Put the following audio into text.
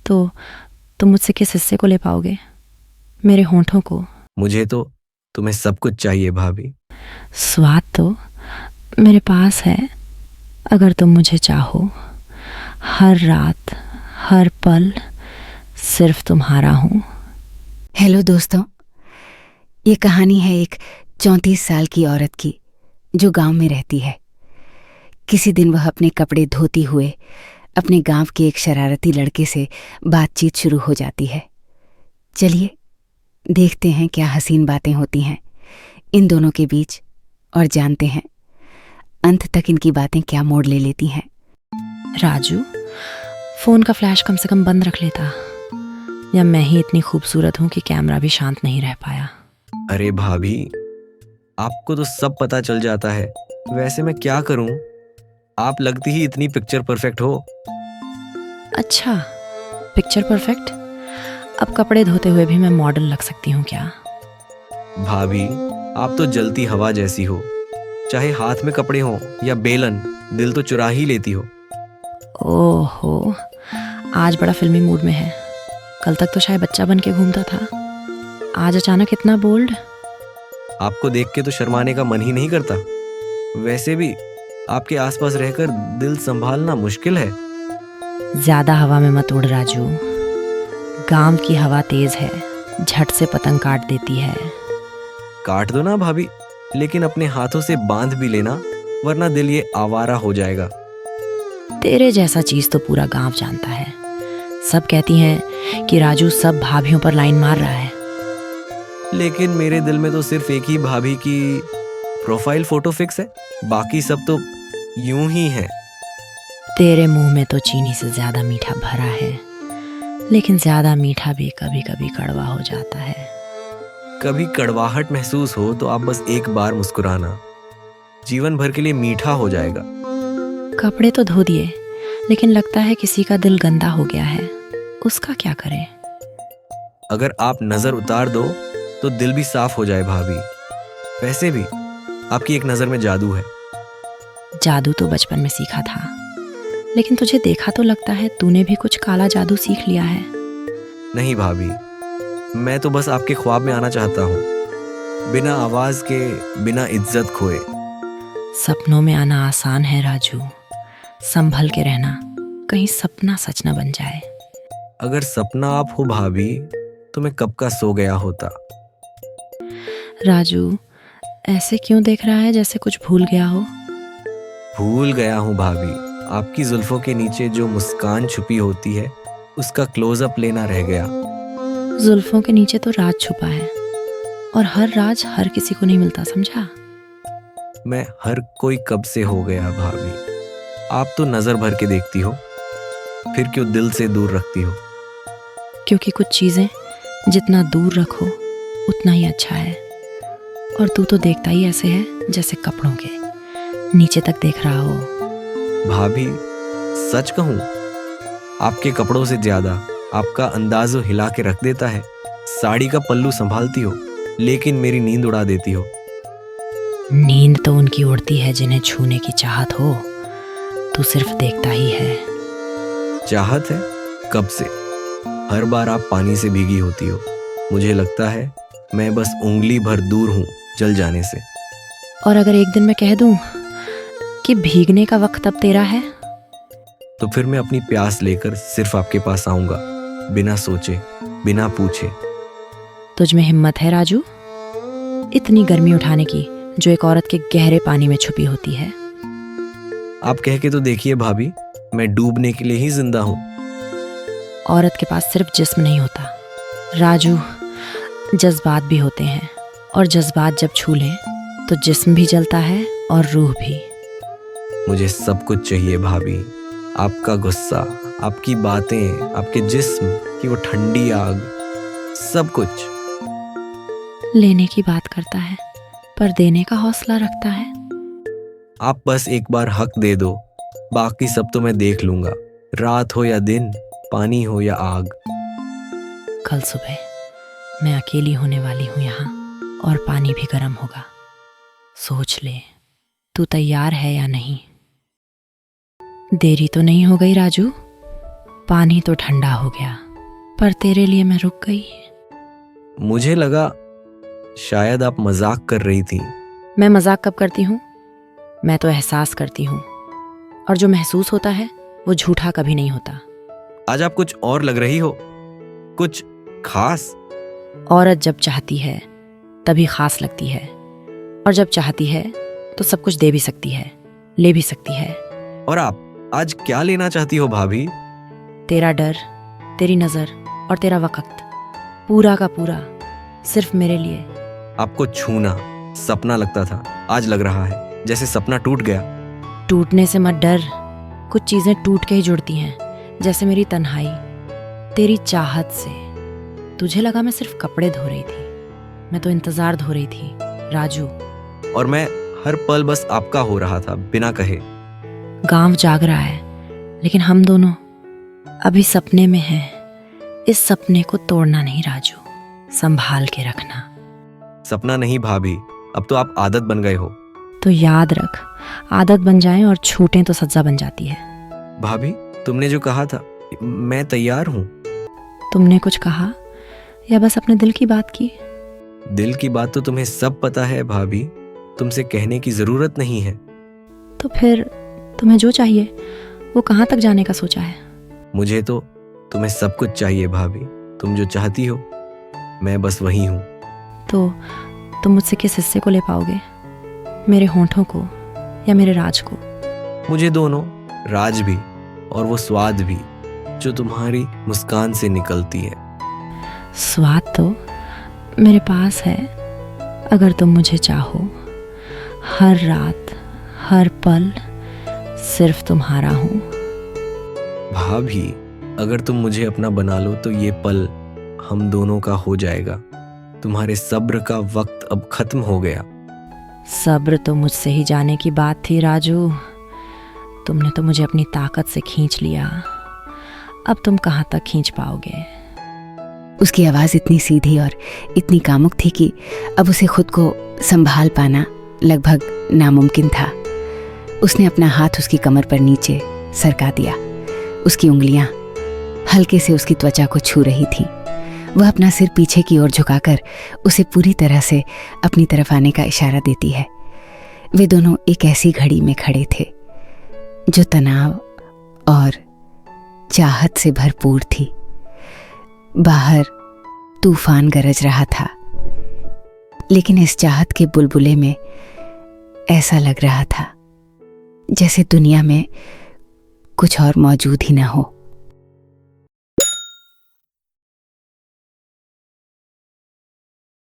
तो तुम मुझसे किस हिस्से को ले पाओगे? मेरे होंठों को? मुझे तो तुम्हें सब कुछ चाहिए भाभी। स्वाद तो मेरे पास है, अगर तुम मुझे चाहो। हर रात, हर पल सिर्फ तुम्हारा हूँ। हेलो दोस्तों, ये कहानी है एक 34 साल की औरत की जो गांव में रहती है। किसी दिन वह अपने कपड़े धोती हुए अपने गांव के एक शरारती लड़के से बातचीत शुरू हो जाती है। चलिए देखते हैं क्या हसीन बातें होती हैं इन दोनों के बीच और जानते हैं अंत तक इनकी बातें क्या मोड़ ले लेती हैं। राजू, फोन का फ्लैश कम से कम बंद रख लेता, या मैं ही इतनी खूबसूरत हूँ कि कैमरा भी शांत नहीं रह पाया। अरे भाभी, आपको तो सब पता चल जाता है। वैसे मैं क्या करूं? आप लगती ही इतनी पिक्चर परफेक्ट हो। अच्छा, पिक्चर परफेक्ट? अब कपड़े धोते हुए भी मैं मॉडल लग सकती हूँ क्या? भाभी, आप तो जलती हवा जैसी हो। चाहे हाथ में कपड़े हो या बेलन, दिल तो चुरा ही लेती हो। ओहो, आज बड़ा फिल्मी मूड में है। कल तक तो शायद बच्चा बन के घूमता था, आज अचानक इतना बोल्ड। आपको देख के तो शर्माने का मन ही नहीं करता। वैसे भी आपके आसपास रहकर दिल संभालना मुश्किल है। ज्यादा हवा में मत उड़ राजू, गांव की हवा तेज है, झट से पतंग काट देती है। काट दो ना भाभी, लेकिन अपने हाथों से बांध भी लेना, वरना दिल ये आवारा हो जाएगा। तेरे जैसा चीज तो पूरा गांव जानता है। सब कहती हैं कि राजू सब भाभियों पर लाइन मार रहा है। लेकिन मेरे दिल में तो सिर्फ एक ही भाभी की प्रोफाइल फोटो फिक्स है, बाकी सब तो यूं ही है। तेरे मुंह में तो चीनी से ज्यादा मीठा भरा है, लेकिन ज्यादा मीठा भी कभी कभी कड़वा हो जाता है। कभी कड़वाहट महसूस हो तो आप बस एक बार मुस्कुराना, जीवन भर के लिए मीठा हो जाएगा। कपड़े तो धो दिए, लेकिन लगता है किसी का दिल गंदा हो गया है। उसका क्या करें? अगर आप नजर उतार दो तो दिल भी साफ हो जाए भाभी। वैसे भी आपकी एक नजर में जादू है। जादू तो बचपन में सीखा था, लेकिन तुझे देखा तो लगता है तूने भी कुछ काला जादू सीख लिया है। नहीं भाभी, मैं तो बस आपके ख्वाब में आना चाहता हूँ, बिना आवाज के, बिना इज्जत खोए। सपनों में आना आसान है राजू, संभल के रहना, कहीं सपना सच न बन जाए। अगर सपना आप हो भाभी तो मैं कब का सो गया होता। राजू, ऐसे क्यों देख रहा है जैसे कुछ भूल गया हो? भूल गया हूँ भाभी, आपकी जुल्फों के नीचे जो मुस्कान छुपी होती है उसका क्लोजअप लेना रह गया। जुल्फों के नीचे तो राज छुपा है, और हर राज हर किसी को नहीं मिलता, समझा? मैं हर कोई कब से हो गया भाभी। आप तो नजर भर के देखती हो, फिर क्यों दिल से दूर रखती हो? क्योंकि कुछ चीजें जितना दूर रखो उतना ही अच्छा है। और तू तो देखता ही ऐसे है जैसे कपड़ों के नीचे तक देख रहा हो। भाभी, सच कहूं, आपके कपड़ों से ज्यादा आपका अंदाज़ो हिला के रख देता है। साड़ी का पल्लू संभालती हो, लेकिन मेरी नींद उड़ा देती हो। नींद तो उनकी उड़ती है जिन्हें छूने की चाहत हो, तू सिर्फ देखता ही है। चाहत है? कब से? हर बार आप पानी से भीगी होती हो, मुझे लगता है मैं बस उंगली भर दूर हूं जल जाने से। और अगर एक दिन मैं कह दूं कि भीगने का वक्त अब तेरा है, तो फिर मैं अपनी प्यास लेकर सिर्फ आपके पास आऊंगा, बिना सोचे, बिना पूछे। तुझ में हिम्मत है राजू, इतनी गर्मी उठाने की जो एक औरत के गहरे पानी में छुपी होती है। आप कह के तो देखिए भाभी, मैं डूबने के लिए ही जिंदा हूं। औरत के पास सिर्फ जिस्म नहीं होता राजू, जज्बात भी होते हैं, और जज्बात जब छू लें तो जिस्म भी जलता है और रूह भी। मुझे सब कुछ चाहिए भाभी, आपका गुस्सा, आपकी बातें, आपके जिस्म की वो ठंडी आग, सब कुछ। लेने की बात करता है पर देने का हौसला रखता है। आप बस एक बार हक दे दो, बाकी सब तो मैं देख लूंगा, रात हो या दिन, पानी हो या आग। कल सुबह मैं अकेली होने वाली हूँ यहाँ, और पानी भी गर्म होगा। सोच ले, तू तैयार है या नहीं? देरी तो नहीं हो गई राजू? पानी तो ठंडा हो गया, पर तेरे लिए मैं रुक गई। मुझे लगा शायद आप मजाक कर रही थी। मैं मजाक कब करती हूँ? मैं तो एहसास करती हूँ, और जो महसूस होता है वो झूठा कभी नहीं होता। आज आप कुछ और लग रही हो, कुछ खास। औरत जब चाहती है तभी खास लगती है, और जब चाहती है तो सब कुछ दे भी सकती है, ले भी सकती है। और आप आज क्या लेना चाहती हो भाभी? तेरा डर, तेरी नज़र और तेरा वक्त, पूरा का पूरा सिर्फ मेरे लिए। आपको छूना सपना लगता था, आज लग रहा है जैसे सपना टूट गया। टूटने से मत डर, कुछ चीज़ें टूट के ही जुड़ती हैं, जैसे मेरी तन्हाई तेरी चाहत से। तुझे लगा मैं सिर्फ कपड़े धो रही थी, मैं तो इंतज़ार धो रही थी राजू। और मैं हर पल बस आपका हो रहा था बिना कहे। गांव जाग रहा है, लेकिन हम दोनों अभी सपने में हैं। इस सपने को तोड़ना नहीं राजू, संभाल के रखना। सपना नहीं भाभी, अब तो आप आदत बन गए हो। तो याद रख, आदत बन जाए और छूटें तो सजा बन जाती है। भाभी तुमने जो कहा था, मैं तैयार हूँ। तुमने कुछ कहा या बस अपने दिल की बात की? दिल की बात तो तुम्हें सब पता है भाभी, तुमसे कहने की जरूरत नहीं है। तो फिर तुम्हें जो चाहिए वो कहाँ तक जाने का सोचा है? मुझे तो तुम्हें सब कुछ चाहिए भाभी, तुम जो चाहती हो मैं बस वही हूँ। तो तुम मुझसे किस हिस्से को ले पाओगे, मेरे होंठों को या मेरे राज को? मुझे दोनों, राज भी और वो स्वाद भी जो तुम्हारी मुस्कान से निकलती है। स्वाद तो मेरे पास है, अगर तुम मुझे चाहो। हर रात हर पल सिर्फ तुम्हारा हूँ। भाभी अगर तुम मुझे अपना बना लो तो ये पल हम दोनों का हो जाएगा। तुम्हारे सब्र का वक्त अब खत्म हो गया। सब्र तो मुझसे ही जाने की बात थी राजू, तुमने तो मुझे अपनी ताकत से खींच लिया, अब तुम कहाँ तक खींच पाओगे? उसकी आवाज़ इतनी सीधी और इतनी कामुक थी कि अब उसे खुद को संभाल पाना लगभग नामुमकिन था। उसने अपना हाथ उसकी कमर पर नीचे सरका दिया। उसकी उंगलियां हल्के से उसकी त्वचा को छू रही थीं। वह अपना सिर पीछे की ओर झुकाकर उसे पूरी तरह से अपनी तरफ आने का इशारा देती है। वे दोनों एक ऐसी घड़ी में खड़े थे जो तनाव और चाहत से भरपूर थी। बाहर तूफान गरज रहा था, लेकिन इस चाहत के बुलबुले में ऐसा लग रहा था जैसे दुनिया में कुछ और मौजूद ही न हो।